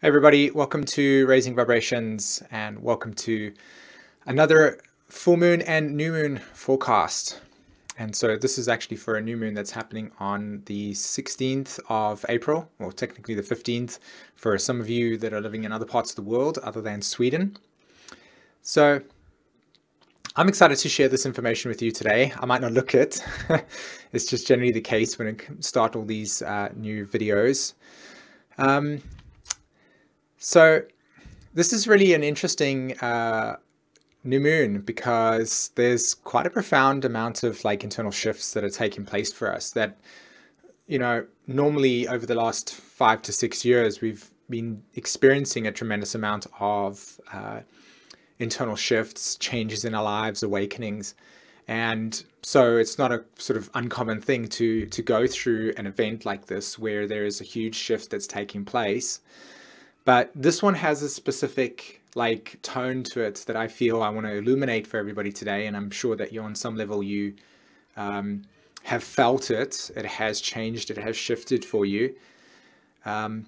Hey everybody, welcome to Raising Vibrations and welcome to another full moon and new moon forecast. And so this is actually for a new moon that's happening on the 16th of April, or technically the 15th for some of you that are living in other parts of the world other than Sweden. So I'm excited to share this information with you today. I might not look it. It's just generally the case when I start all these new videos. So this is really an interesting new moon because there's quite a profound amount of internal shifts that are taking place for us that, normally over the last 5 to 6 years, we've been experiencing a tremendous amount of internal shifts, changes in our lives, awakenings. And so it's not a sort of uncommon thing to go through an event like this where there is a huge shift that's taking place. But this one has a specific tone to it that I feel I want to illuminate for everybody today. And I'm sure that on some level you have felt it. It has changed. It has shifted for you. But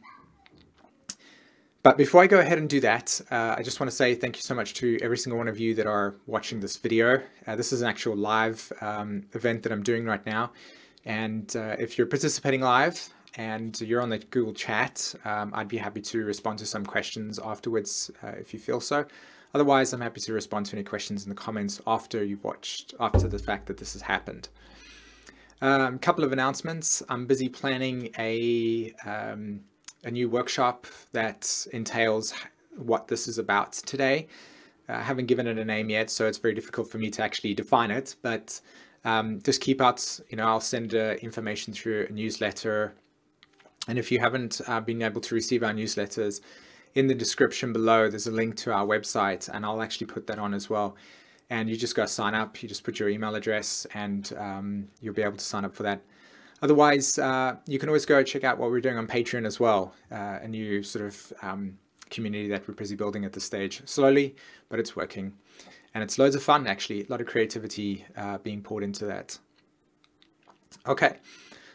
before I go ahead and do that, I just want to say thank you so much to every single one of you that are watching this video. This is an actual live event that I'm doing right now. And if you're participating live, and you're on the Google chat, I'd be happy to respond to some questions afterwards if you feel so. Otherwise, I'm happy to respond to any questions in the comments after you've watched, after the fact that this has happened. A couple of announcements. I'm busy planning a new workshop that entails what this is about today. I haven't given it a name yet, so it's very difficult for me to actually define it, but just keep out, I'll send information through a newsletter. And if you haven't been able to receive our newsletters, in the description below, there's a link to our website, and I'll actually put that on as well. And you just go sign up, you just put your email address, and you'll be able to sign up for that. Otherwise, you can always go check out what we're doing on Patreon as well, a new sort of community that we're busy building at this stage. Slowly, but it's working. And it's loads of fun, actually, a lot of creativity being poured into that. Okay,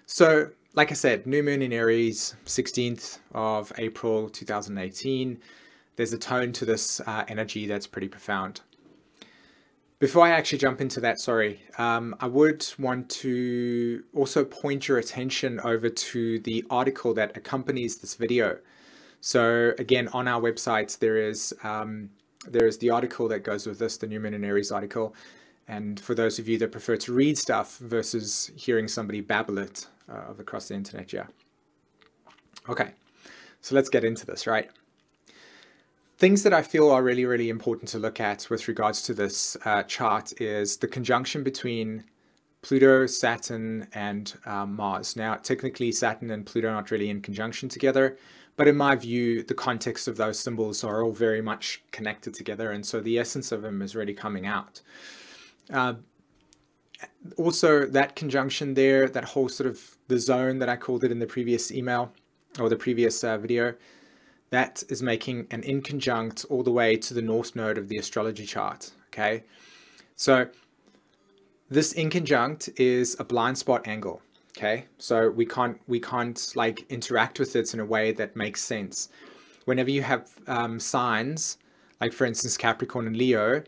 so like I said, new moon in Aries, 16th of April 2018. There's a tone to this energy that's pretty profound. Before I actually jump into that, I would want to also point your attention over to the article that accompanies this video. So again, on our website, there is the article that goes with this, the new moon in Aries article. And for those of you that prefer to read stuff versus hearing somebody babble it across the internet, yeah. Okay, so let's get into this, right? Things that I feel are really, really important to look at with regards to this chart is the conjunction between Pluto, Saturn, and Mars. Now, technically, Saturn and Pluto are not really in conjunction together, but in my view, the context of those symbols are all very much connected together, and so the essence of them is really coming out. Also, that conjunction there, that whole sort of the zone that I called it in the previous email or the previous video, that is making an inconjunct all the way to the north node of the astrology chart. Okay, so this inconjunct is a blind spot angle. Okay, so we can't interact with it in a way that makes sense. Whenever you have signs, like for instance Capricorn and Leo,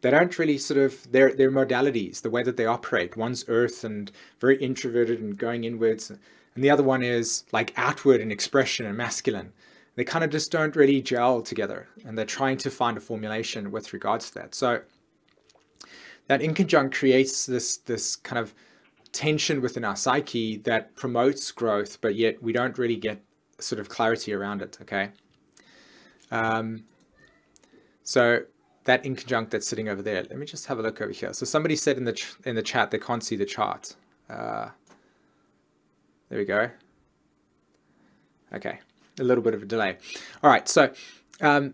they don't really their modalities, the way that they operate. One's earth and very introverted and going inwards, and the other one is outward and expression and masculine. They kind of just don't really gel together, and they're trying to find a formulation with regards to that. So that inconjunct creates this kind of tension within our psyche that promotes growth, but yet we don't really get sort of clarity around it, okay? So that inconjunct that's sitting over there. Let me just have a look over here. So somebody said in the chat they can't see the chart. There we go. Okay, a little bit of a delay. All right, so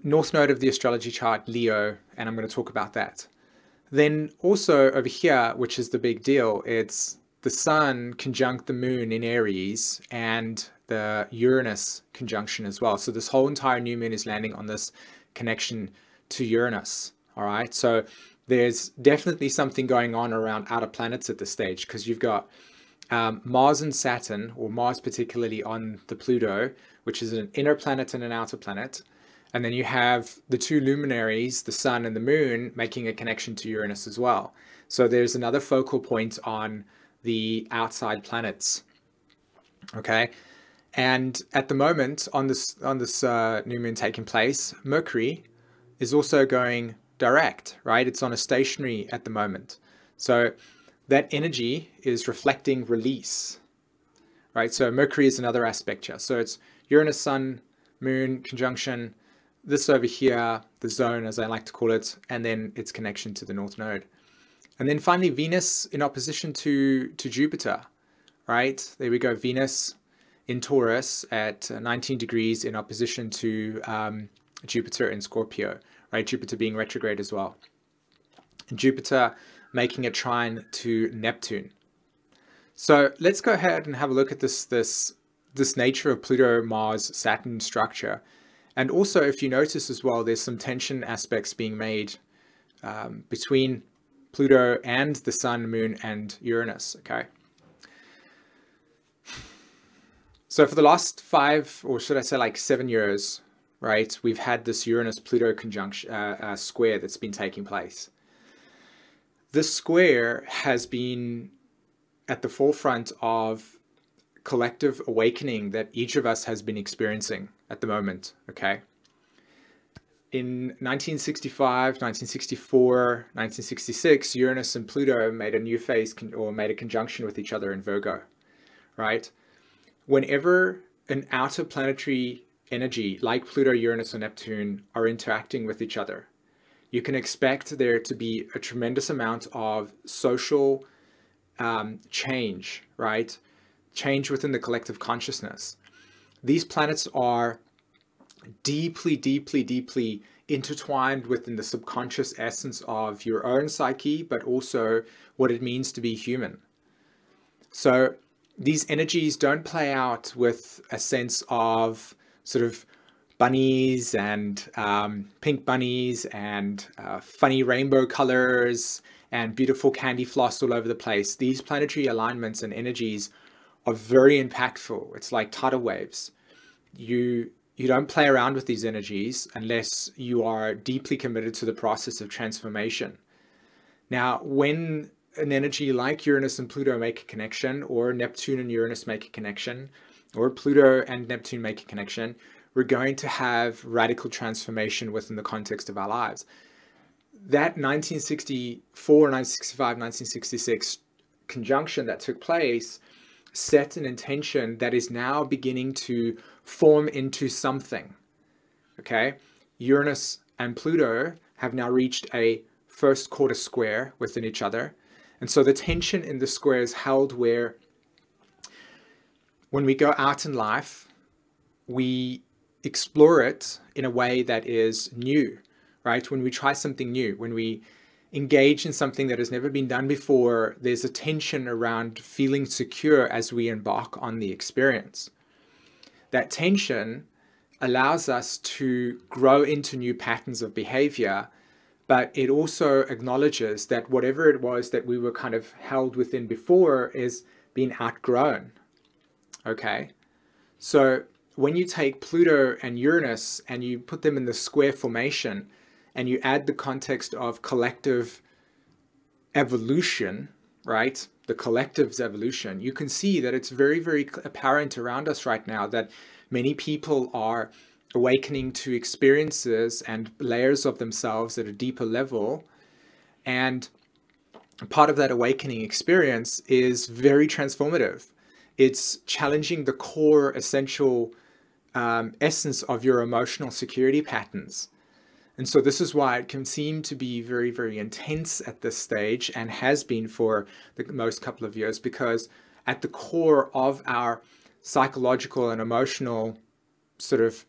north node of the astrology chart, Leo, and I'm going to talk about that. Then also over here, which is the big deal, it's the sun conjunct the moon in Aries and the Uranus conjunction as well. So this whole entire new moon is landing on this connection to Uranus. All right, so there's definitely something going on around outer planets at this stage, because you've got Mars and Saturn, or Mars particularly on the Pluto, which is an inner planet and an outer planet. And then you have the two luminaries, the sun and the moon, making a connection to Uranus as well. So there's another focal point on the outside planets. Okay. And at the moment, on this new moon taking place, Mercury is also going direct, right? It's on a stationary at the moment. So that energy is reflecting release, right? So Mercury is another aspect here. So it's Uranus, Sun, Moon conjunction, this over here, the zone as I like to call it, and then its connection to the North Node. And then finally Venus in opposition to Jupiter, right? There we go, Venus in Taurus at 19 degrees in opposition to Jupiter in Scorpio, right? Jupiter being retrograde as well. And Jupiter making a trine to Neptune. So let's go ahead and have a look at this nature of Pluto, Mars, Saturn structure. And also, if you notice as well, there's some tension aspects being made between Pluto and the Sun, Moon, and Uranus, okay? So for the last 5, or should I say like 7 years, right, we've had this Uranus-Pluto conjunction square that's been taking place. This square has been at the forefront of collective awakening that each of us has been experiencing at the moment, okay? In 1965, 1964, 1966, Uranus and Pluto made a new phase or made a conjunction with each other in Virgo, right? Whenever an outer planetary energy like Pluto, Uranus, or Neptune are interacting with each other, you can expect there to be a tremendous amount of social change, right? Change within the collective consciousness. These planets are deeply, deeply, deeply intertwined within the subconscious essence of your own psyche, but also what it means to be human. So these energies don't play out with a sense of sort of bunnies and pink bunnies and funny rainbow colors and beautiful candy floss all over the place. These planetary alignments and energies are very impactful. It's like tidal waves. You don't play around with these energies unless you are deeply committed to the process of transformation. Now, when an energy like Uranus and Pluto make a connection, or Neptune and Uranus make a connection, or Pluto and Neptune make a connection, we're going to have radical transformation within the context of our lives. That 1964, 1965, 1966 conjunction that took place set an intention that is now beginning to form into something, okay? Uranus and Pluto have now reached a first quarter square within each other. And so the tension in the square is held where when we go out in life, we explore it in a way that is new, right? When we try something new, when we engage in something that has never been done before, there's a tension around feeling secure as we embark on the experience. That tension allows us to grow into new patterns of behavior, but it also acknowledges that whatever it was that we were kind of held within before is being outgrown, okay? So when you take Pluto and Uranus and you put them in the square formation and you add the context of collective evolution, right? The collective's evolution, you can see that it's very, very apparent around us right now that many people are awakening to experiences and layers of themselves at a deeper level. And part of that awakening experience is very transformative. It's challenging the core essential essence of your emotional security patterns. And so this is why it can seem to be very, very intense at this stage and has been for the most couple of years, because at the core of our psychological and emotional sort of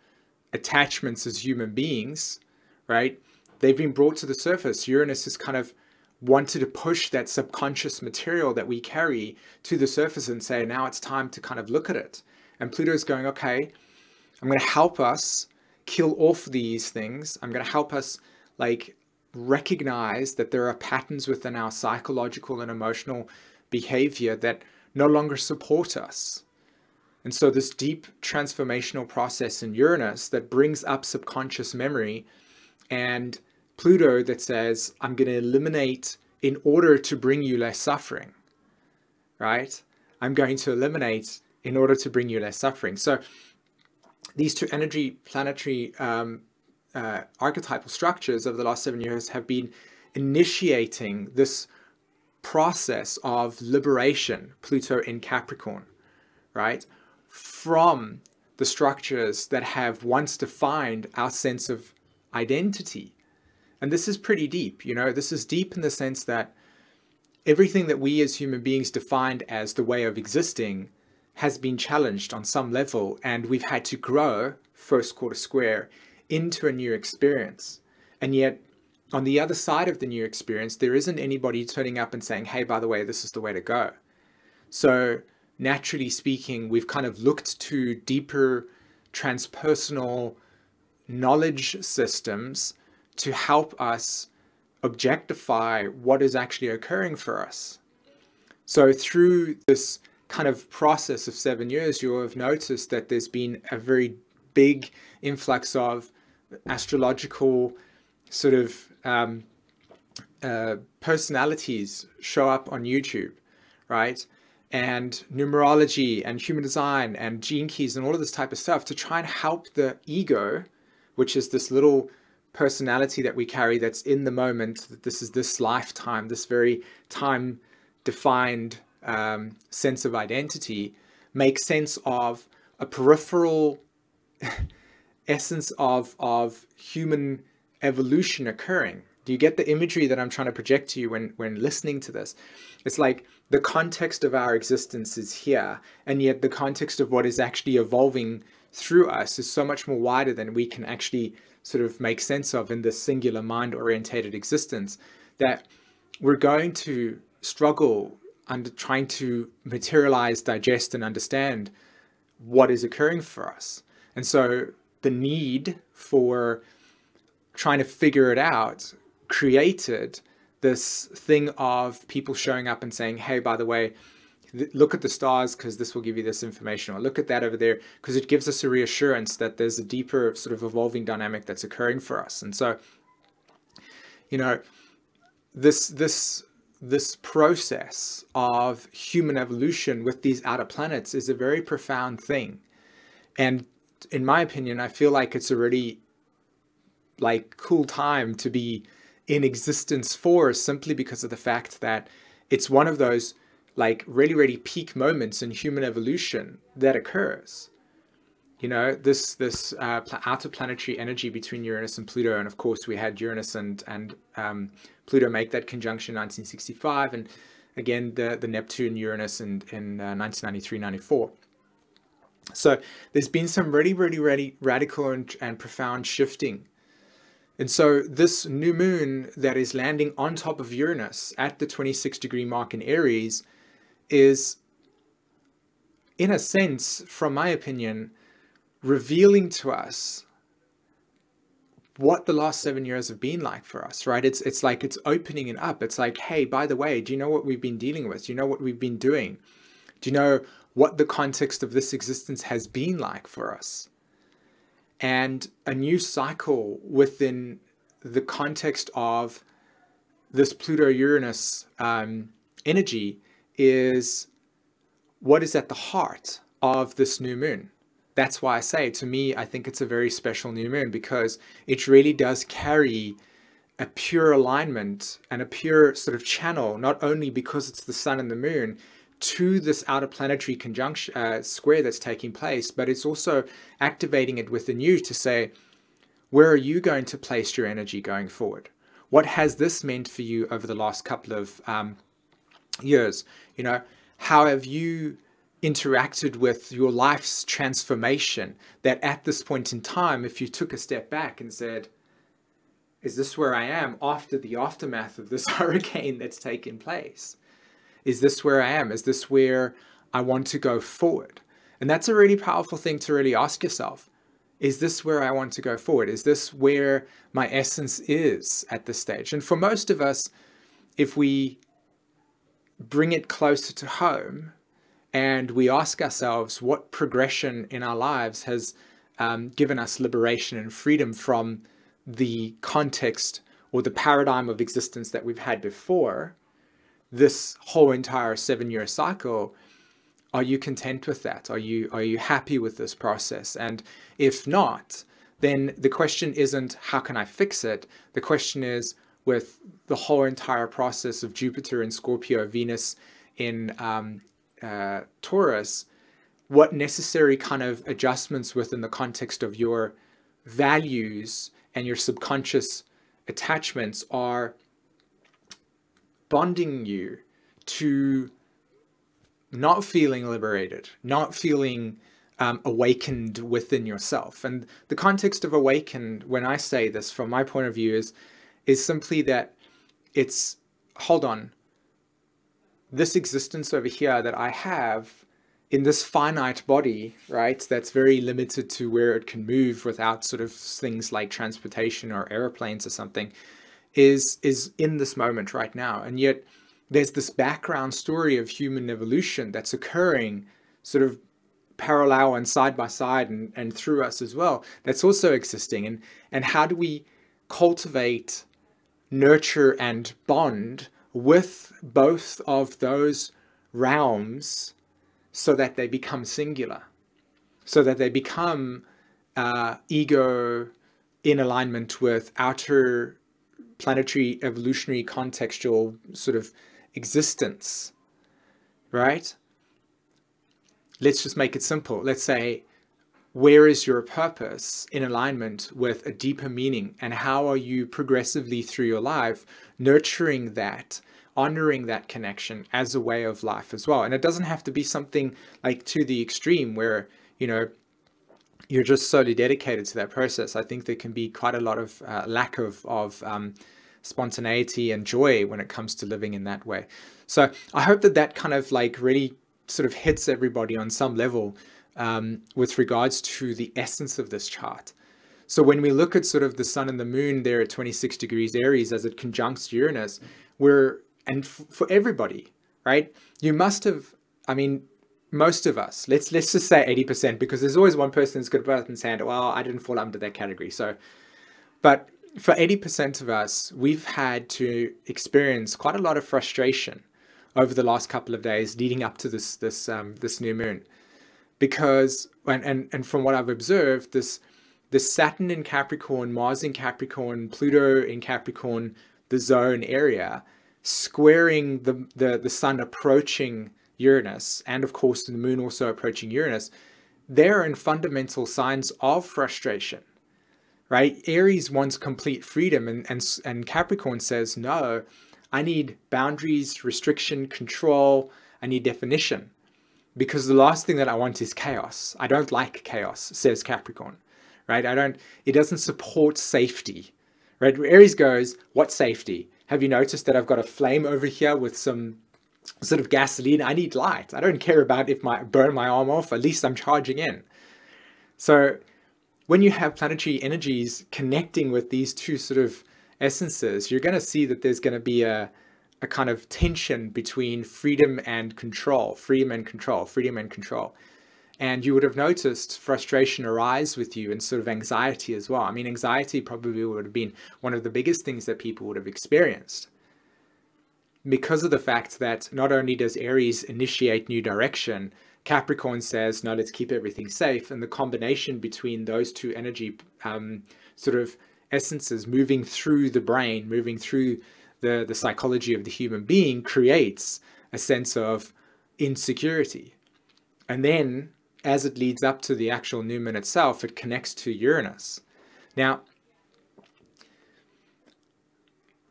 attachments as human beings, right, they've been brought to the surface. Uranus has kind of wanted to push that subconscious material that we carry to the surface and say, now it's time to kind of look at it. And Pluto's going, okay, I'm going to help us kill off these things. I'm going to help us like recognize that there are patterns within our psychological and emotional behavior that no longer support us. And so this deep transformational process in Uranus that brings up subconscious memory, and Pluto that says, I'm going to eliminate in order to bring you less suffering, right? I'm going to eliminate in order to bring you less suffering. So these two energy planetary archetypal structures over the last 7 years have been initiating this process of liberation, Pluto in Capricorn, right? From the structures that have once defined our sense of identity. And this is pretty deep, you know, this is deep in the sense that everything that we as human beings defined as the way of existing has been challenged on some level, and we've had to grow, first quarter square, into a new experience. And yet, on the other side of the new experience, there isn't anybody turning up and saying, hey, by the way, this is the way to go. So naturally speaking, we've kind of looked to deeper transpersonal knowledge systems to help us objectify what is actually occurring for us. So through this kind of process of 7 years, you'll have noticed that there's been a very big influx of astrological sort of personalities show up on YouTube, right? And numerology and human design and gene keys and all of this type of stuff to try and help the ego, which is this little personality that we carry that's in the moment, that this is this lifetime, this very time defined sense of identity, make sense of a peripheral essence of human evolution occurring. Do you get the imagery that I'm trying to project to you when listening to this? It's like the context of our existence is here, and yet the context of what is actually evolving through us is so much more wider than we can actually sort of make sense of in this singular mind-orientated existence, that we're going to struggle under trying to materialize, digest, and understand what is occurring for us. And so the need for trying to figure it out created this thing of people showing up and saying, hey, by the way, look at the stars because this will give you this information, or look at that over there because it gives us a reassurance that there's a deeper sort of evolving dynamic that's occurring for us. And so, you know, this process of human evolution with these outer planets is a very profound thing. And in my opinion, I feel like it's a really like cool time to be in existence for, simply because of the fact that it's one of those like really peak moments in human evolution that occurs. You know, this outer planetary energy between Uranus and Pluto, and of course we had Uranus and Pluto make that conjunction in 1965, and again the Neptune Uranus in 1993-94. So there's been some really radical and profound shifting. And so this new moon that is landing on top of Uranus at the 26-degree mark in Aries is, in a sense, from my opinion, revealing to us what the last 7 years have been like for us, right? It's like it's opening it up. It's like, hey, by the way, do you know what we've been dealing with? Do you know what we've been doing? Do you know what the context of this existence has been like for us? And a new cycle within the context of this Pluto-Uranus energy is what is at the heart of this new moon. That's why I say, to me, I think it's a very special new moon, because it really does carry a pure alignment and a pure sort of channel, not only because it's the sun and the moon, to this outer planetary conjunction square that's taking place, but it's also activating it within you to say, where are you going to place your energy going forward? What has this meant for you over the last couple of years? You know, how have you interacted with your life's transformation, that at this point in time, if you took a step back and said, is this where I am after the aftermath of this hurricane that's taken place? Is this where I am? Is this where I want to go forward? And that's a really powerful thing to really ask yourself. Is this where I want to go forward? Is this where my essence is at this stage? And for most of us, if we bring it closer to home and we ask ourselves what progression in our lives has given us liberation and freedom from the context or the paradigm of existence that we've had before this whole entire 7-year cycle. Are you content with that? Are you happy with this process? And if not, then the question isn't how can I fix it? The question is, with the whole entire process of Jupiter in Scorpio, Venus in Taurus, what necessary kind of adjustments within the context of your values and your subconscious attachments are bonding you to not feeling liberated, not feeling awakened within yourself. And the context of awakened, when I say this from my point of view, is simply that it's, hold on, this existence over here that I have in this finite body, right, that's very limited to where it can move without sort of things like transportation or airplanes or something, is in this moment right now. And yet there's this background story of human evolution that's occurring sort of parallel and side by side and through us as well, that's also existing. And how do we cultivate, nurture, and bond with both of those realms so that they become singular, so that they become ego in alignment with outer planetary evolutionary contextual sort of existence, right? Let's just make it simple. Let's say, where is your purpose in alignment with a deeper meaning, and how are you progressively through your life nurturing that, honoring that connection as a way of life as well? And it doesn't have to be something like to the extreme where, you know, you're just solely dedicated to that process. I think there can be quite a lot of lack of spontaneity and joy when it comes to living in that way. So I hope that that kind of like really sort of hits everybody on some level with regards to the essence of this chart. So when we look at sort of the sun and the moon there at 26 degrees Aries as it conjuncts Uranus, for everybody, right? You must have, I mean, most of us, let's just say 80%, because there's always one person who's going to put up his hand, well, I didn't fall under that category. So, but for 80% of us, we've had to experience quite a lot of frustration over the last couple of days leading up to this new moon, because and from what I've observed, this Saturn in Capricorn, Mars in Capricorn, Pluto in Capricorn, the zone area, squaring the sun approaching Uranus, and of course the moon also approaching Uranus, they're in fundamental signs of frustration, right? Aries wants complete freedom, and Capricorn says, no, I need boundaries, restriction, control, I need definition, because the last thing that I want is chaos. I don't like chaos, says Capricorn, right? It doesn't support safety, right? Aries goes, what safety? Have you noticed that I've got a flame over here with some sort of gasoline? I need light. I don't care about if I burn my arm off, at least I'm charging in. So when you have planetary energies connecting with these two sort of essences, you're going to see that there's going to be a kind of tension between freedom and control, freedom and control, freedom and control. And you would have noticed frustration arise with you and sort of anxiety as well. I mean, anxiety probably would have been one of the biggest things that people would have experienced, because of the fact that not only does Aries initiate new direction, Capricorn says, no, let's keep everything safe. And the combination between those two energy sort of essences moving through the brain, moving through the psychology of the human being, creates a sense of insecurity. And then as it leads up to the actual new moon itself, it connects to Uranus. Now,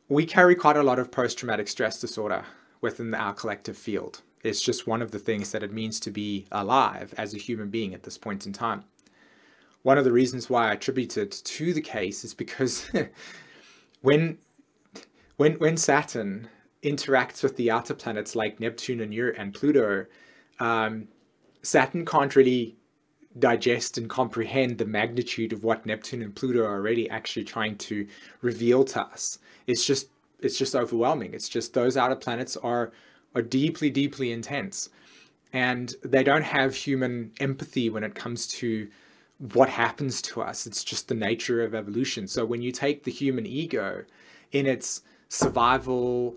we carry quite a lot of post-traumatic stress disorder within our collective field. It's just one of the things that it means to be alive as a human being at this point in time. One of the reasons why I attribute it to the case is because when Saturn interacts with the outer planets like Neptune and Pluto, Saturn can't really digest and comprehend the magnitude of what Neptune and Pluto are already actually trying to reveal to us. It's just overwhelming. It's just those outer planets are deeply, deeply intense. and they don't have human empathy when it comes to what happens to us. It's just the nature of evolution. So when you take the human ego in its survival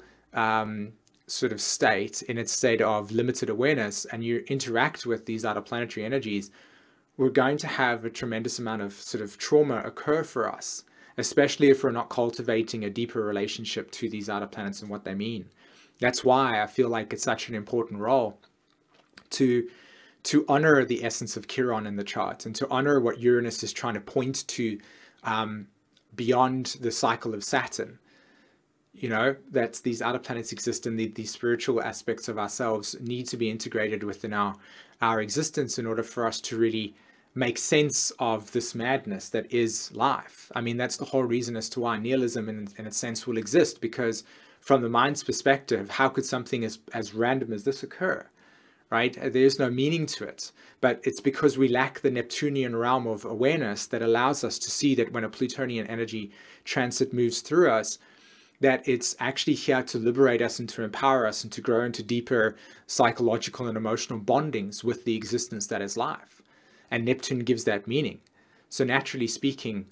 sort of state, in its state of limited awareness, and you interact with these outer planetary energies, we're going to have a tremendous amount of sort of trauma occur for us, especially if we're not cultivating a deeper relationship to these outer planets and what they mean. That's why I feel like it's such an important role to honor the essence of Chiron in the chart, and to honor what Uranus is trying to point to beyond the cycle of Saturn. You know, that these outer planets exist, and the spiritual aspects of ourselves need to be integrated within our existence in order for us to really make sense of this madness that is life. I mean, that's the whole reason as to why nihilism in a sense will exist, because from the mind's perspective, how could something as random as this occur, right? There's no meaning to it. But it's because we lack the Neptunian realm of awareness that allows us to see that when a Plutonian energy transit moves through us, that it's actually here to liberate us and to empower us and to grow into deeper psychological and emotional bondings with the existence that is life. And Neptune gives that meaning. So naturally speaking,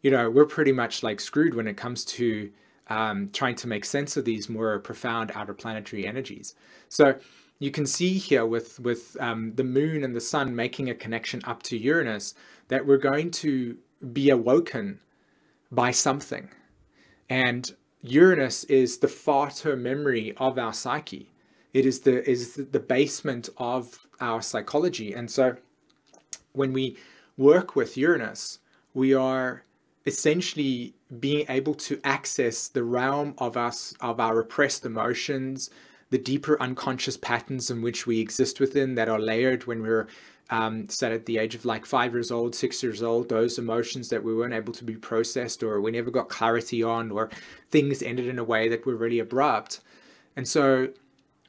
you know, we're pretty much like screwed when it comes to trying to make sense of these more profound outer planetary energies. So you can see here with the moon and the sun making a connection up to Uranus, that we're going to be awoken by something. And Uranus is the far-term memory of our psyche. It is the basement of our psychology. And so when we work with Uranus, we are essentially being able to access the realm of our repressed emotions, the deeper unconscious patterns in which we exist within that are layered when we're set at the age of like 5 years old, 6 years old, those emotions that we weren't able to be processed, or we never got clarity on, or things ended in a way that were really abrupt. And so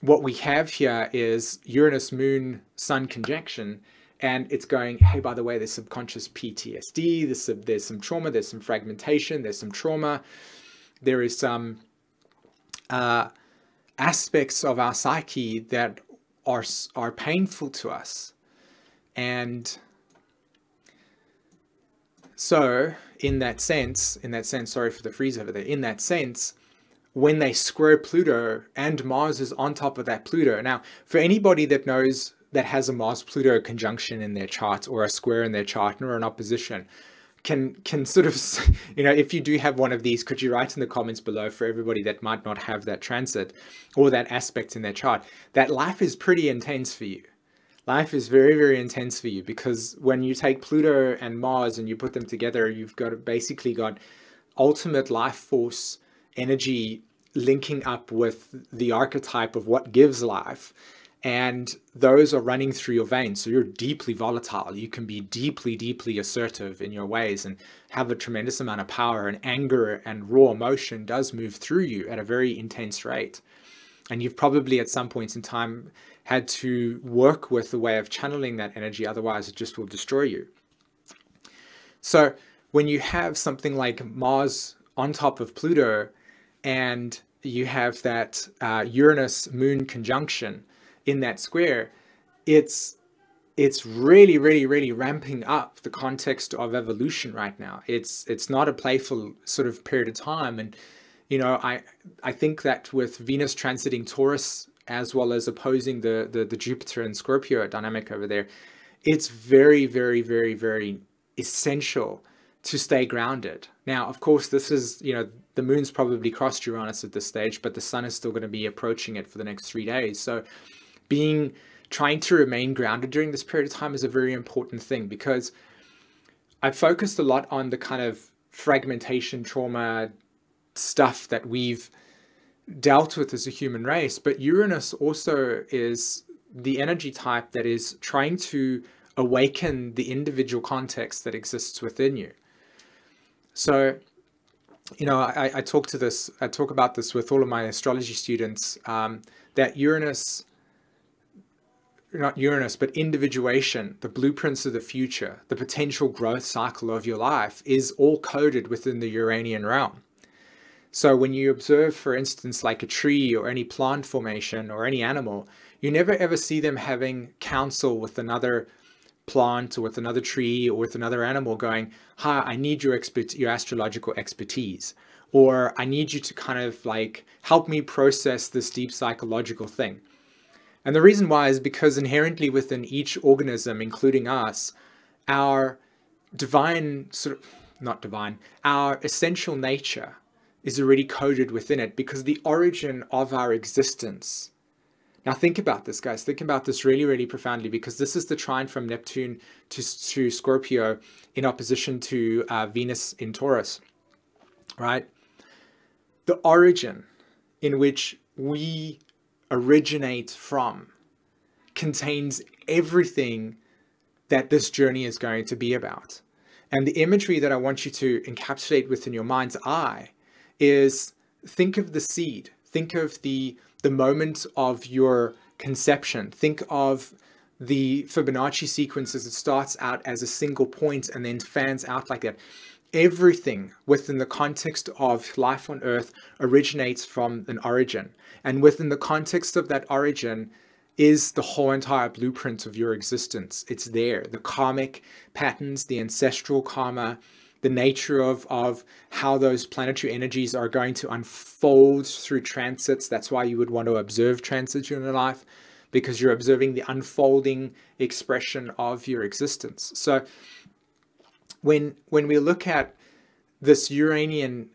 what we have here is Uranus Moon Sun conjunction, and it's going, hey, by the way, there's subconscious PTSD, there's some trauma, there's some fragmentation, there's some trauma, there is some aspects of our psyche that are painful to us. And so in that sense, sorry for the freeze over there, in that sense, when they square Pluto and Mars is on top of that Pluto. Now, for anybody that knows, that has a Mars-Pluto conjunction in their chart, or a square in their chart, or an opposition, can sort of, you know, if you do have one of these, could you write in the comments below for everybody that might not have that transit or that aspect in their chart, that life is pretty intense for you. Life is very, very intense for you, because when you take Pluto and Mars and you put them together, you've basically got ultimate life force energy linking up with the archetype of what gives life. And those are running through your veins. So you're deeply volatile. You can be deeply, deeply assertive in your ways and have a tremendous amount of power, and anger and raw emotion does move through you at a very intense rate. And you've probably at some points in time had to work with the way of channeling that energy. Otherwise, it just will destroy you. So when you have something like Mars on top of Pluto, and you have that Uranus Moon conjunction in that square, it's really, really, really ramping up the context of evolution right now. It's not a playful sort of period of time. And you know, I think that with Venus transiting Taurus, as well as opposing the Jupiter and Scorpio dynamic over there, it's very, very, very, very essential to stay grounded. Now, of course, this is, you know, the moon's probably crossed Uranus at this stage, but the sun is still going to be approaching it for the next 3 days. So trying to remain grounded during this period of time is a very important thing, because I've focused a lot on the kind of fragmentation, trauma stuff that we've dealt with as a human race, but Uranus also is the energy type that is trying to awaken the individual context that exists within you. So, you know, I talk about this with all of my astrology students, that Uranus, not Uranus, but individuation, the blueprints of the future, the potential growth cycle of your life is all coded within the Uranian realm. So when you observe, for instance, like a tree or any plant formation or any animal, You never ever see them having counsel with another plant or with another tree or with another animal going, hi, I need your astrological expertise, or I need you to kind of like help me process this deep psychological thing. And the reason why is because inherently within each organism, including us, our divine, not divine, our essential nature is already coded within it, because the origin of our existence. Now think about this, guys. Think about this really, really profoundly, because this is the trine from Neptune to Scorpio in opposition to Venus in Taurus, right? The origin in which we originate from contains everything that this journey is going to be about. And the imagery that I want you to encapsulate within your mind's eye is, think of the seed, think of the moment of your conception, think of the Fibonacci sequence as it starts out as a single point and then fans out like that. Everything within the context of life on Earth originates from an origin. And within the context of that origin is the whole entire blueprint of your existence. It's there. The karmic patterns, the ancestral karma, the nature of how those planetary energies are going to unfold through transits. That's why you would want to observe transits in your life, because you're observing the unfolding expression of your existence. So when we look at this Uranian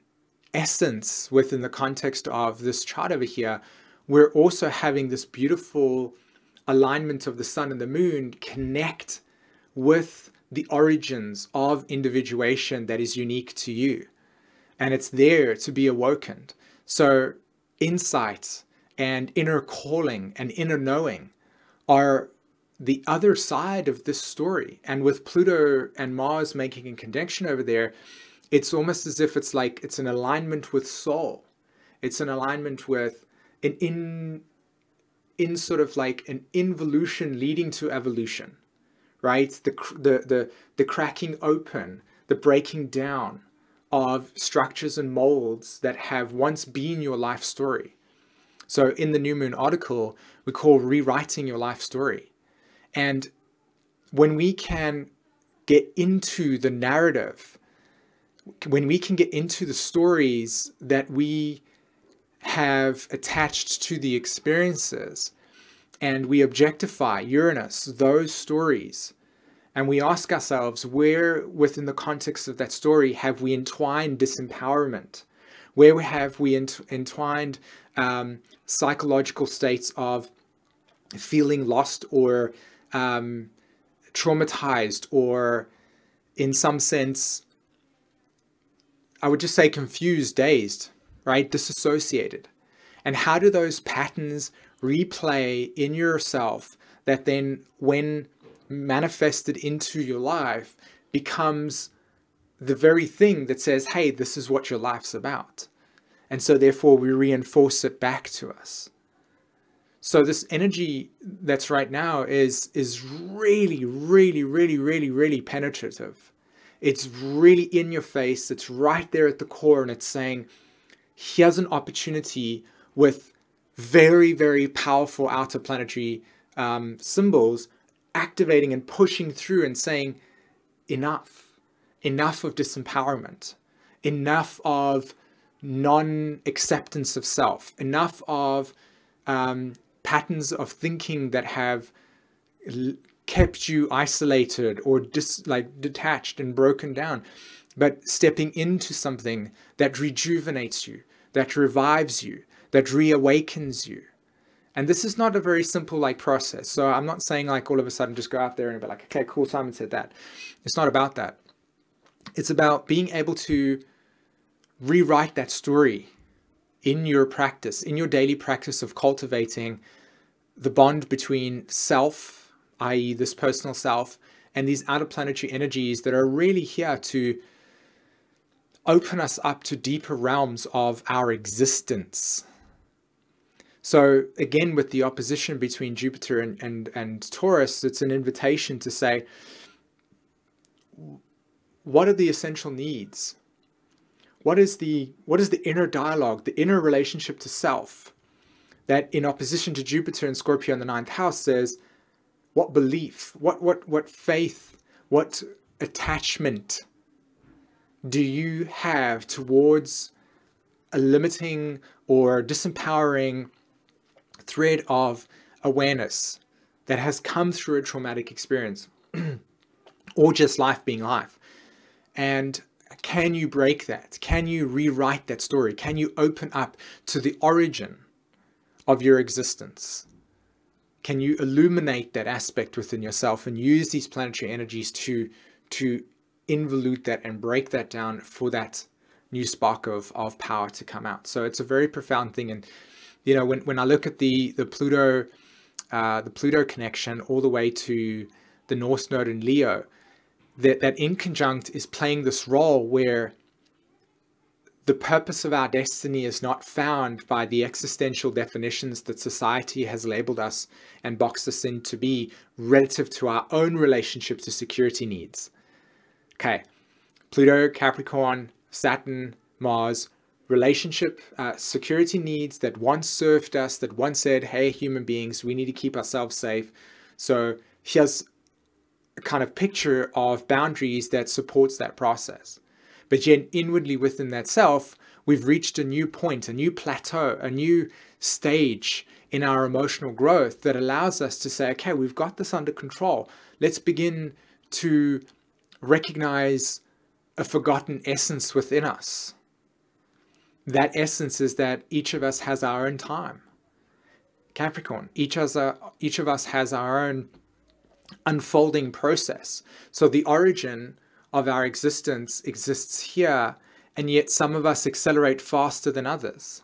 essence within the context of this chart over here, we're also having this beautiful alignment of the sun and the moon connect with the origins of individuation that is unique to you. And it's there to be awoken. So insight and inner calling and inner knowing are the other side of this story. And with Pluto and Mars making a conjunction over there, it's almost as if it's like it's an alignment with soul. It's an alignment with an sort of like an involution leading to evolution, right? The cracking open, the breaking down of structures and molds that have once been your life story. So in the New Moon article, we call rewriting your life story. And when we can get into the narrative, when we can get into the stories that we have attached to the experiences, and we objectify Uranus, those stories, and we ask ourselves, where within the context of that story have we entwined disempowerment? Where have we entwined psychological states of feeling lost or traumatized, or in some sense, I would just say confused, dazed, right? Disassociated. And how do those patterns replay in yourself that then, when manifested into your life, becomes the very thing that says, hey, this is what your life's about. And so therefore we reinforce it back to us. So this energy that's right now is really, really, really, really, really penetrative. It's really in your face. It's right there at the core. And it's saying, here's an opportunity with very, very powerful outer planetary symbols activating and pushing through and saying, enough of disempowerment, enough of non-acceptance of self, enough of patterns of thinking that have kept you isolated or detached and broken down, but stepping into something that rejuvenates you, that revives you, that reawakens you. And this is not a very simple process. So I'm not saying all of a sudden just go out there and be like, okay, cool, Simon said that. It's not about that. It's about being able to rewrite that story in your practice, in your daily practice of cultivating the bond between self, i.e. this personal self, and these outer planetary energies that are really here to open us up to deeper realms of our existence. So again, with the opposition between Jupiter and Taurus, it's an invitation to say, what are the essential needs? What is the inner dialogue, the inner relationship to self that in opposition to Jupiter and Scorpio in the ninth house says, what belief, what faith, what attachment do you have towards a limiting or disempowering thread of awareness that has come through a traumatic experience or just life being life? And can you break that? Can you rewrite that story? Can you open up to the origin of your existence? Can you illuminate that aspect within yourself and use these planetary energies to involute that and break that down for that new spark of power to come out? So it's a very profound thing. And you know, when I look at the Pluto connection all the way to the North Node in Leo, that in conjunct is playing this role where the purpose of our destiny is not found by the existential definitions that society has labeled us and boxed us in to be relative to our own relationship to security needs. Okay, Pluto, Capricorn, Saturn, Mars, relationship, security needs that once served us, that once said, hey, human beings, we need to keep ourselves safe. So here's a kind of picture of boundaries that supports that process. But yet inwardly within that self, we've reached a new point, a new plateau, a new stage in our emotional growth that allows us to say, okay, we've got this under control. Let's begin to recognize a forgotten essence within us. That essence is that each of us has our own time. Capricorn, each of us has our own unfolding process. So the origin of our existence exists here, and yet some of us accelerate faster than others.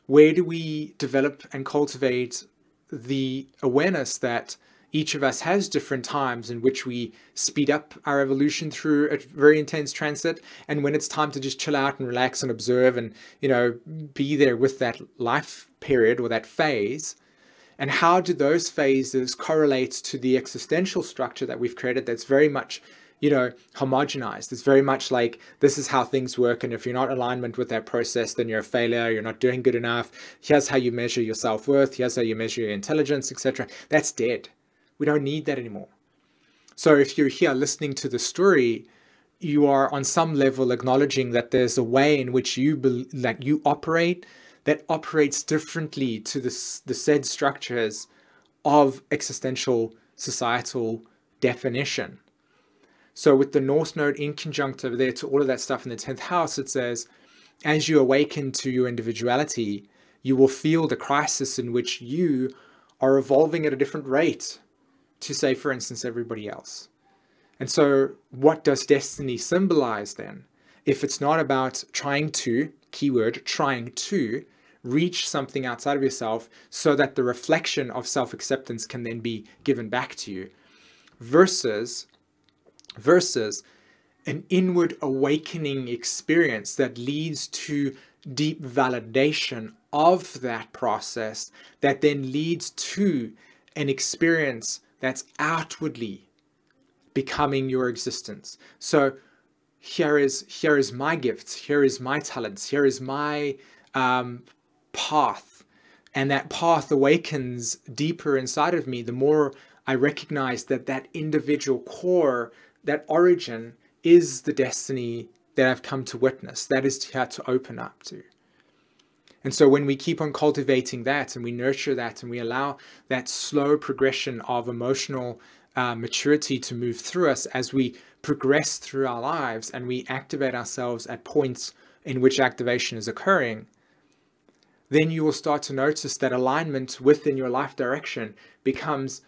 Where do we develop and cultivate the awareness that each of us has different times in which we speed up our evolution through a very intense transit, and when it's time to just chill out and relax and observe and, you know, be there with that life period or that phase? And how do those phases correlate to the existential structure that we've created that's very much, you know, homogenized? It's very much like, this is how things work, and if you're not in alignment with that process, then you're a failure, you're not doing good enough. Here's how you measure your self-worth, here's how you measure your intelligence, etc. That's dead. We don't need that anymore. So if you're here listening to the story, you are on some level acknowledging that there's a way in which you operate that operates differently to the said structures of existential societal definition. So with the North Node in conjunct over there to all of that stuff in the 10th house, it says, as you awaken to your individuality, you will feel the crisis in which you are evolving at a different rate to, say, for instance, everybody else. And so what does destiny symbolize then? If it's not about trying to, keyword, trying to reach something outside of yourself so that the reflection of self-acceptance can then be given back to you, versus an inward awakening experience that leads to deep validation of that process, that then leads to an experience that's outwardly becoming your existence. So here is my gifts, here is my talents, here is my path, and that path awakens deeper inside of me the more I recognize that that individual core, that origin, is the destiny that I've come to witness, that is to open up to. And so when we keep on cultivating that and we nurture that and we allow that slow progression of emotional maturity to move through us as we progress through our lives and we activate ourselves at points in which activation is occurring, then you will start to notice that alignment within your life direction becomes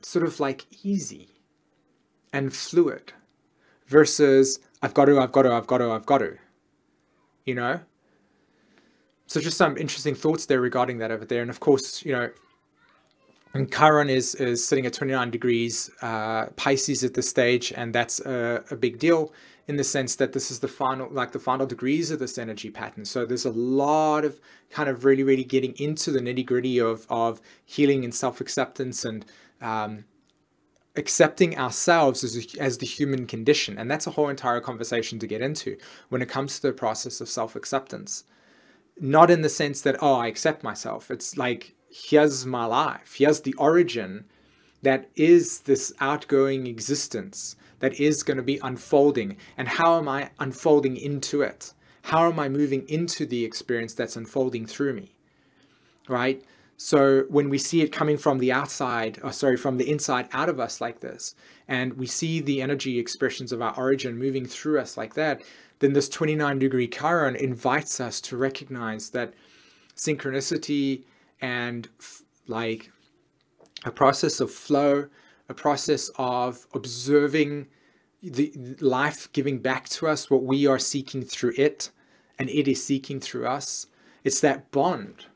sort of like easy and fluid versus I've got to, you know? So just some interesting thoughts there regarding that over there. And of course, you know, and Chiron is sitting at 29 degrees Pisces at this stage, and that's a big deal in the sense that this is the final degrees of this energy pattern. So there's a lot of kind of really getting into the nitty-gritty of healing and self-acceptance and accepting ourselves as the human condition. And that's a whole entire conversation to get into when it comes to the process of self-acceptance. not in the sense that, oh, I accept myself. It's like, here's my life. Here's the origin that is this outgoing existence that is going to be unfolding. And how am I unfolding into it? How am I moving into the experience that's unfolding through me? Right? So when we see it coming from the outside, or sorry, from the inside out of us like this, and we see the energy expressions of our origin moving through us like that, then this 29-degree Chiron invites us to recognize that synchronicity and like a process of flow, a process of observing the life giving back to us what we are seeking through it, and it is seeking through us. It's that bond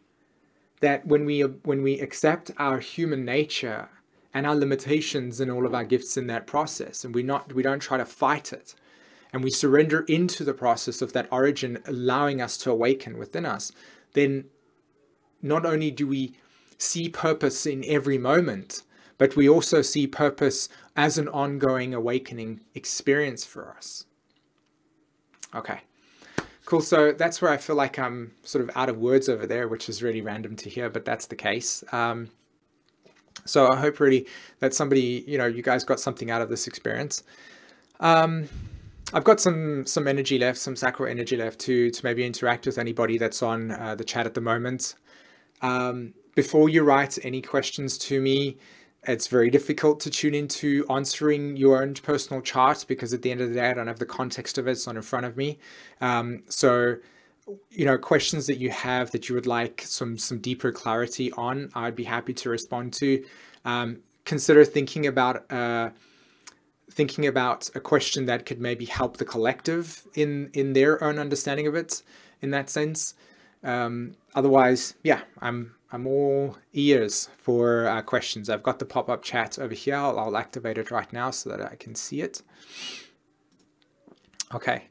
that when we accept our human nature and our limitations and all of our gifts in that process, and we don't try to fight it, and we surrender into the process of that origin allowing us to awaken within us, then not only do we see purpose in every moment, but we also see purpose as an ongoing awakening experience for us. Okay. Cool. So that's where I feel like I'm sort of out of words over there, which is really random to hear, but that's the case. So I hope really that somebody, you guys got something out of this experience. I've got some energy left, some sacral energy left to maybe interact with anybody that's on the chat at the moment. Before you write any questions to me, it's very difficult to tune into answering your own personal chart, because at the end of the day, I don't have the context of it. It's not in front of me. So, questions that you have that you would like some deeper clarity on, I'd be happy to respond to. Consider thinking about a question that could maybe help the collective in their own understanding of it in that sense. Otherwise, yeah, I'm all ears for questions. I've got the pop-up chat over here. I'll activate it right now so that I can see it. Okay.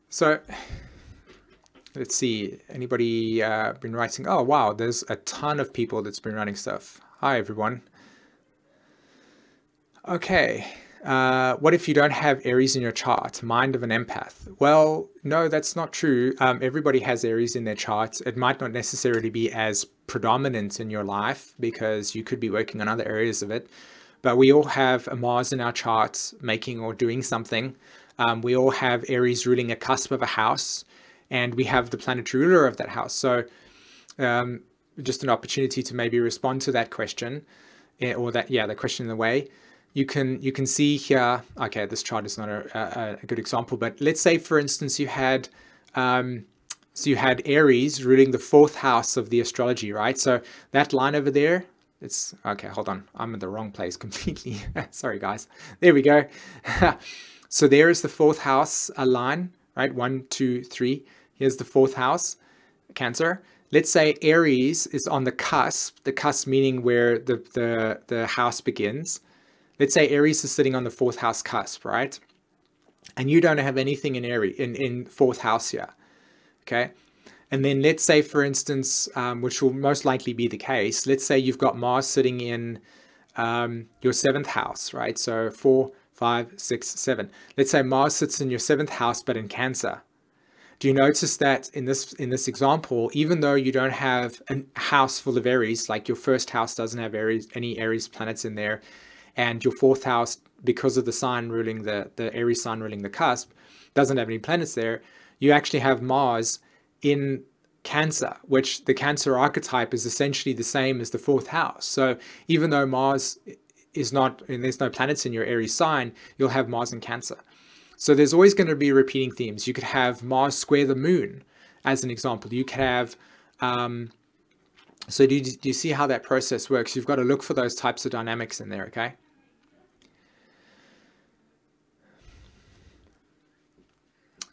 So let's see, anybody been writing? Oh, wow, there's a ton of people that's been writing stuff. Hi, everyone. Okay. What if you don't have Aries in your chart? Mind of an empath? Well, no, that's not true. Everybody has Aries in their charts. It might not necessarily be as predominant in your life because you could be working on other areas of it. But we all have a Mars in our charts making or doing something. We all have Aries ruling a cusp of a house, and we have the planetary ruler of that house. So just an opportunity to maybe respond to that question, or the question in the way. You can see here, okay, this chart is not a good example, but let's say, for instance, you had Aries ruling the 4th house of the astrology, right? So that line over there, it's, okay, hold on, I'm in the wrong place completely. Sorry, guys. There we go. So there is the 4th house line, right? 1, 2, 3. Here's the 4th house, Cancer. Let's say Aries is on the cusp meaning where the house begins. Let's say Aries is sitting on the 4th house cusp, right? And you don't have anything in Aries in 4th house here, okay? And then let's say, for instance, which will most likely be the case, let's say you've got Mars sitting in your 7th house, right? So 4, 5, 6, 7. Let's say Mars sits in your 7th house, but in Cancer. Do you notice that in this example, even though you don't have a house full of Aries, like your 1st house doesn't have any Aries planets in there, and your 4th house, because of the sign ruling the Aries sign ruling the cusp, doesn't have any planets there, you actually have Mars in Cancer, which the Cancer archetype is essentially the same as the 4th house. So even though Mars is not, and there's no planets in your Aries sign, you'll have Mars in Cancer. So there's always going to be repeating themes. You could have Mars square the moon, as an example. You could have, so do you see how that process works? You've got to look for those types of dynamics in there, okay?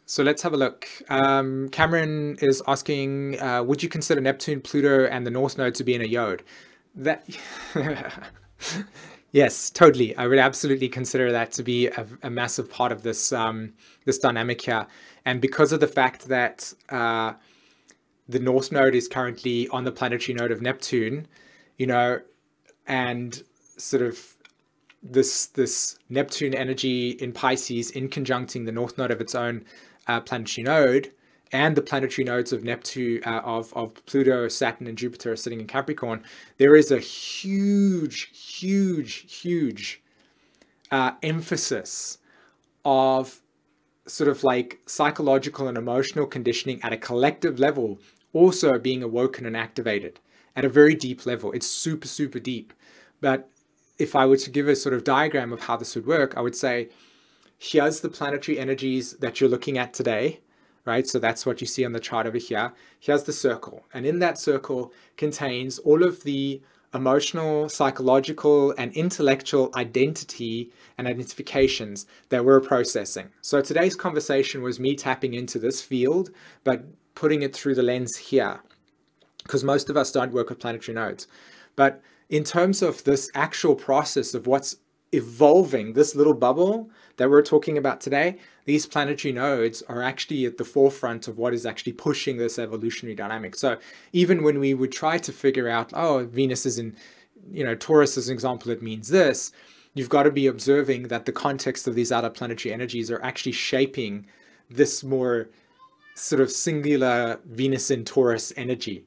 So let's have a look. Cameron is asking, would you consider Neptune, Pluto, and the North Node to be in a yod? That, yes, totally. I would absolutely consider that to be a massive part of this this dynamic here. And because of the fact that the North Node is currently on the planetary node of Neptune, and sort of this Neptune energy in Pisces in conjuncting the north node of its own planetary node, and the planetary nodes of Neptune, of Pluto, Saturn, and Jupiter sitting in Capricorn, there is a huge emphasis of sort of like psychological and emotional conditioning at a collective level also being awoken and activated at a very deep level. It's super deep. But if I were to give a sort of diagram of how this would work, I would say, here's the planetary energies that you're looking at today, right? So that's what you see on the chart over here. Here's the circle. And in that circle contains all of the emotional, psychological, and intellectual identity and identifications that we're processing. So today's conversation was me tapping into this field, but putting it through the lens here, because most of us don't work with planetary nodes. But in terms of this actual process of what's evolving, this little bubble that we're talking about today, these planetary nodes are actually at the forefront of what is actually pushing this evolutionary dynamic. So even when we would try to figure out, oh, Venus is in, Taurus as an example, it means this, you've got to be observing that the context of these other planetary energies are actually shaping this more sort of singular Venus in Taurus energy.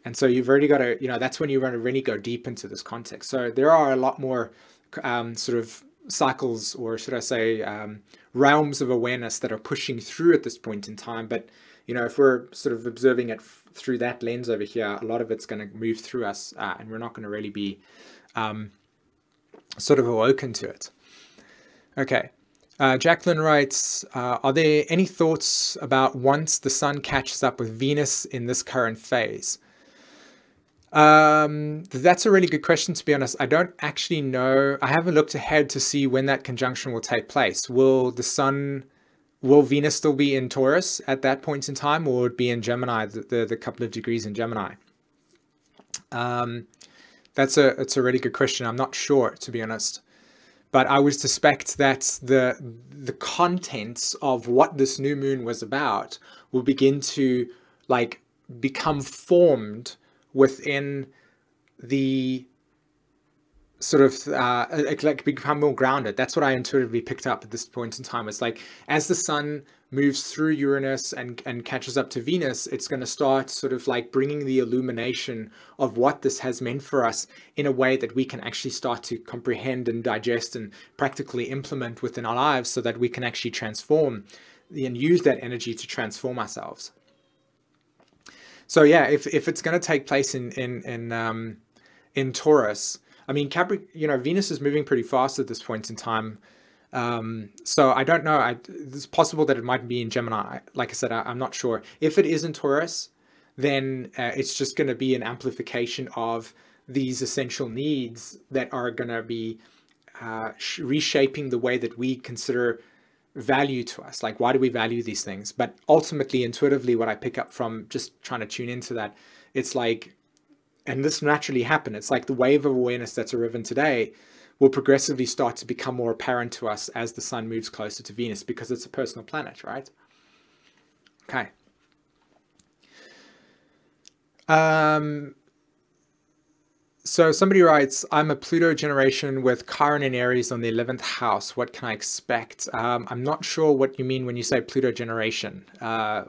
And so you've already got to, that's when you want to really go deep into this context. So there are a lot more sort of cycles, or should I say realms of awareness that are pushing through at this point in time. But if we're sort of observing it through that lens over here, a lot of it's going to move through us, and we're not going to really be sort of awoken to it. Okay. Jacqueline writes, are there any thoughts about once the sun catches up with Venus in this current phase? That's a really good question, to be honest. I don't actually know. I haven't looked ahead to see when that conjunction will take place. Will Venus still be in Taurus at that point in time, or would it be in Gemini, the couple of degrees in Gemini? It's a really good question. I'm not sure, to be honest. But I would suspect that the contents of what this new moon was about will begin to become formed within the sort of become more grounded. That's what I intuitively picked up at this point in time. It's like as the sun moves through Uranus and catches up to Venus, it's going to start sort of like bringing the illumination of what this has meant for us in a way that we can actually start to comprehend and digest and practically implement within our lives, so that we can actually transform and use that energy to transform ourselves. So yeah, if it's going to take place in Taurus, I mean, Venus is moving pretty fast at this point in time. So I don't know. It's possible that it might be in Gemini. Like I said, I'm not sure. If it is in Taurus, then it's just going to be an amplification of these essential needs that are going to be reshaping the way that we consider value to us. Like, why do we value these things? But ultimately, intuitively, what I pick up from just trying to tune into that, it's like, and this naturally happen, it's like the wave of awareness that's arisen today will progressively start to become more apparent to us as the sun moves closer to Venus, because it's a personal planet, right? Okay. So somebody writes, I'm a Pluto generation with Chiron in Aries on the 11th house. What can I expect? I'm not sure what you mean when you say Pluto generation. I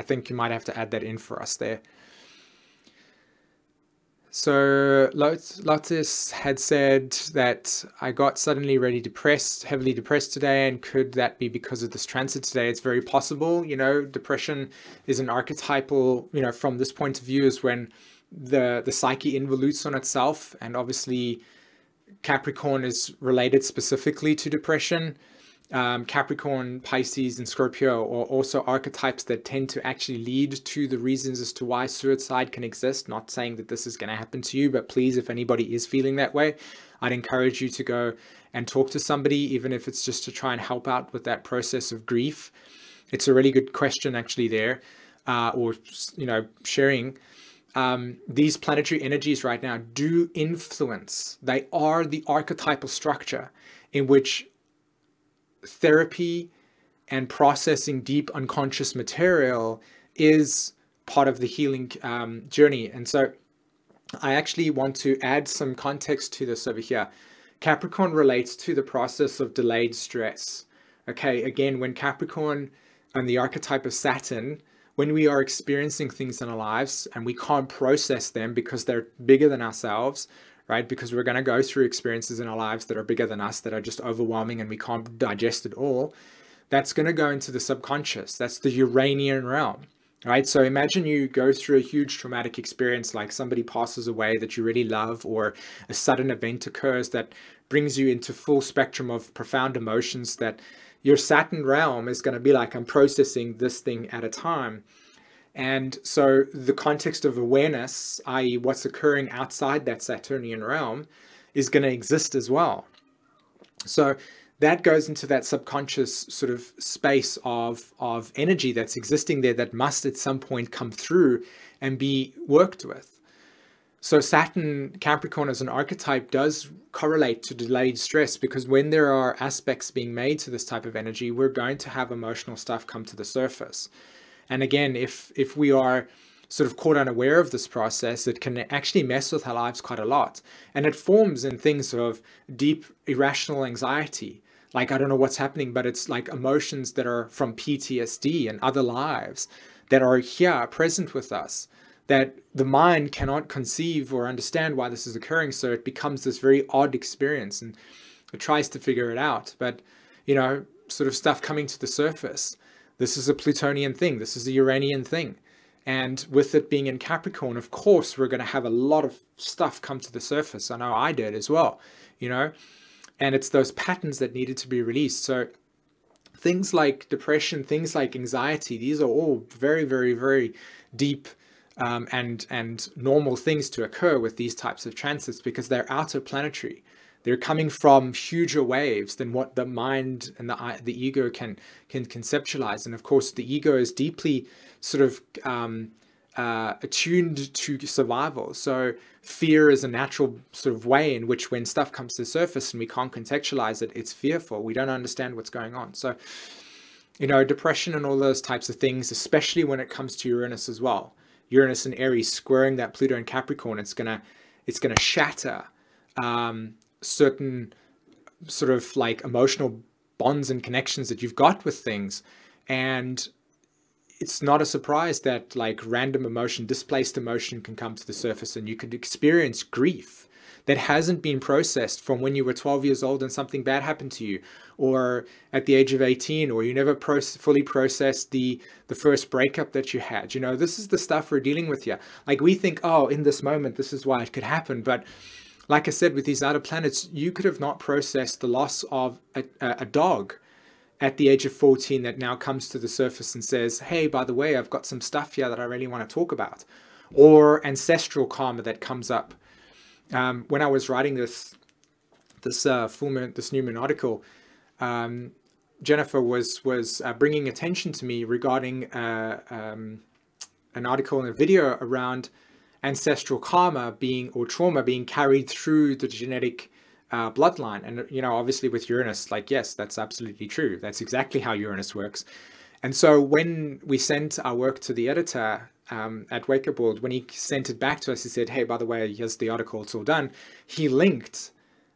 think you might have to add that in for us there. So Lotus had said that I got suddenly heavily depressed today, and could that be because of this transit today? It's very possible. Depression is an archetypal, from this point of view, is when the psyche involutes on itself, and obviously Capricorn is related specifically to depression. Capricorn, Pisces, and Scorpio are also archetypes that tend to actually lead to the reasons as to why suicide can exist. Not saying that this is going to happen to you, but please, if anybody is feeling that way, I'd encourage you to go and talk to somebody, even if it's just to try and help out with that process of grief. It's a really good question actually there, or sharing. These planetary energies right now do influence. They are the archetypal structure in which therapy and processing deep unconscious material is part of the healing journey. And so I actually want to add some context to this over here. Capricorn relates to the process of delayed stress. Okay, again, when Capricorn and the archetype of Saturn, when we are experiencing things in our lives and we can't process them because they're bigger than ourselves, right? Because we're going to go through experiences in our lives that are bigger than us, that are just overwhelming and we can't digest it all, that's going to go into the subconscious. That's the Uranian realm, right? So imagine you go through a huge traumatic experience, like somebody passes away that you really love, or a sudden event occurs that brings you into full spectrum of profound emotions, that your Saturn realm is going to be like, I'm processing this thing at a time. And so the context of awareness, i.e. what's occurring outside that Saturnian realm, is going to exist as well. So that goes into that subconscious sort of space of energy that's existing there that must at some point come through and be worked with. So Saturn, Capricorn as an archetype does correlate to delayed stress, because when there are aspects being made to this type of energy, we're going to have emotional stuff come to the surface. And again, if we are sort of caught unaware of this process, it can actually mess with our lives quite a lot. And it forms in things of deep irrational anxiety. Like, I don't know what's happening, but it's like emotions that are from PTSD and other lives that are here present with us, that the mind cannot conceive or understand why this is occurring. So it becomes this very odd experience and it tries to figure it out. But, you know, sort of stuff coming to the surface. This is a Plutonian thing. This is a Uranian thing. And with it being in Capricorn, of course, we're going to have a lot of stuff come to the surface. I know I did as well, you know, and it's those patterns that needed to be released. So things like depression, things like anxiety, these are all very, very, very deep and normal things to occur with these types of transits, because they're outer planetary. They're coming from huger waves than what the mind and the ego can conceptualize. And of course, the ego is deeply sort of attuned to survival. So fear is a natural sort of way in which when stuff comes to the surface and we can't contextualize it, it's fearful. We don't understand what's going on. So, you know, depression and all those types of things, especially when it comes to Uranus as well. Uranus and Aries squaring that Pluto and Capricorn, it's gonna shatter certain sort of like emotional bonds and connections that you've got with things. And it's not a surprise that like random emotion, displaced emotion can come to the surface, and you could experience grief that hasn't been processed from when you were 12 years old and something bad happened to you, or at the age of 18, or you never fully processed the first breakup that you had. You know, this is the stuff we're dealing with here. Like, we think, oh, in this moment, this is why it could happen. But like I said, with these outer planets, you could have not processed the loss of a dog at the age of 14 that now comes to the surface and says, hey, by the way, I've got some stuff here that I really want to talk about. Or ancestral karma that comes up. When I was writing this new moon article, Jennifer was bringing attention to me regarding an article and a video around ancestral karma or trauma being carried through the genetic bloodline. And, you know, obviously with Uranus, like, yes, that's absolutely true. That's exactly how Uranus works. And so when we sent our work to the editor at Wake Up World, when he sent it back to us, he said, hey, by the way, here's the article, it's all done. He linked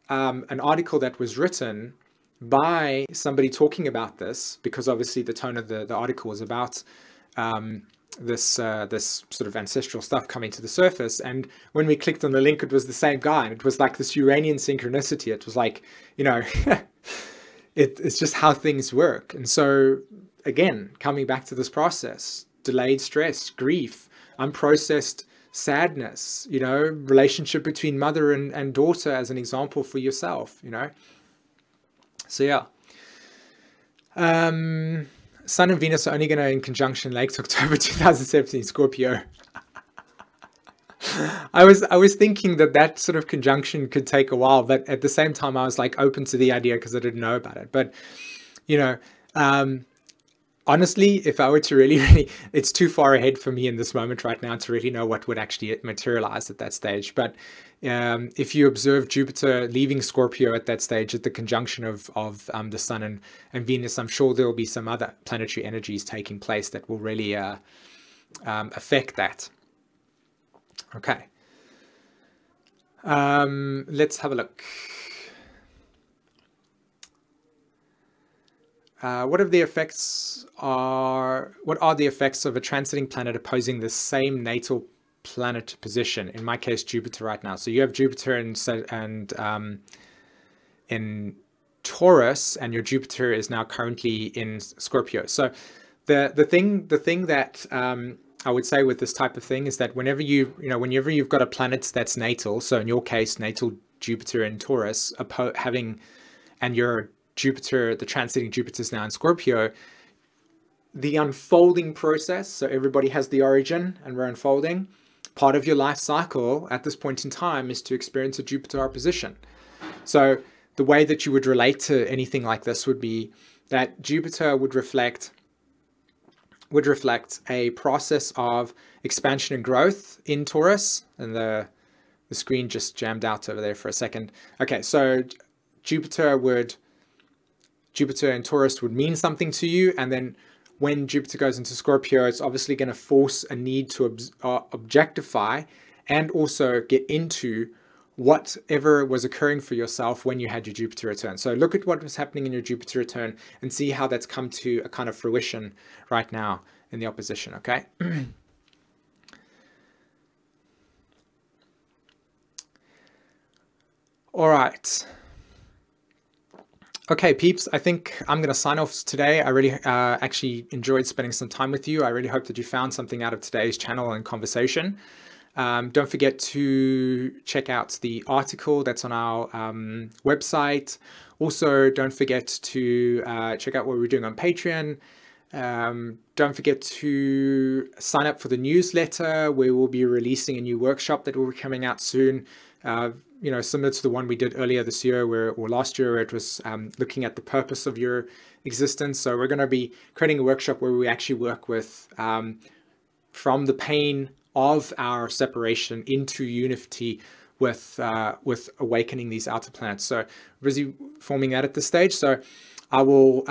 an article that was written by somebody talking about this, because obviously the tone of the article was about this sort of ancestral stuff coming to the surface. And when we clicked on the link, it was the same guy, and it was like this Uranian synchronicity. It was like, you know, it's just how things work. And so again, coming back to this process, delayed stress, grief, unprocessed sadness, you know, relationship between mother and daughter as an example for yourself, you know. So yeah. Sun and Venus are only going to in conjunction late October 2017, Scorpio. I was thinking that sort of conjunction could take a while, but at the same time I was like open to the idea because I didn't know about it. But, you know, honestly, if I were to really, it's too far ahead for me in this moment right now to really know what would actually materialize at that stage. But if you observe Jupiter leaving Scorpio at that stage, at the conjunction of the Sun and Venus, I'm sure there will be some other planetary energies taking place that will really affect that. Okay. Let's have a look. what are the effects of a transiting planet opposing the same natal planet position? In my case, Jupiter right now. So you have Jupiter in Taurus, and your Jupiter is now currently in Scorpio. So the thing that I would say with this type of thing is that whenever whenever you've got a planet that's natal, so in your case, natal Jupiter in Taurus, and your Jupiter, the transiting Jupiter is now in Scorpio, the unfolding process, so everybody has the origin and we're unfolding, part of your life cycle at this point in time is to experience a Jupiter opposition. So the way that you would relate to anything like this would be that Jupiter would reflect a process of expansion and growth in Taurus. And the screen just jammed out over there for a second. Okay, so Jupiter in Taurus would mean something to you, and then when Jupiter goes into Scorpio, it's obviously going to force a need to objectify and also get into whatever was occurring for yourself when you had your Jupiter return. So look at what was happening in your Jupiter return and see how that's come to a kind of fruition right now in the opposition, okay? All right. Okay, peeps, I think I'm going to sign off today. I really actually enjoyed spending some time with you. I really hope that you found something out of today's channel and conversation. Don't forget to check out the article that's on our website. Also, don't forget to check out what we're doing on Patreon. Don't forget to sign up for the newsletter, where we'll be releasing a new workshop that will be coming out soon. Similar to the one we did earlier this year or last year, where it was looking at the purpose of your existence. So we're going to be creating a workshop where we actually work with from the pain of our separation into unity with awakening these outer planets. So busy forming that at this stage. So I will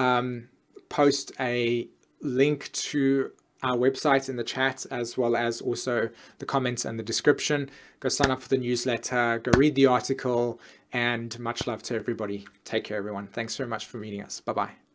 post a link to our website in the chat, as well as also the comments and the description. Go sign up for the newsletter, go read the article, and much love to everybody. Take care, everyone. Thanks very much for meeting us. Bye-bye.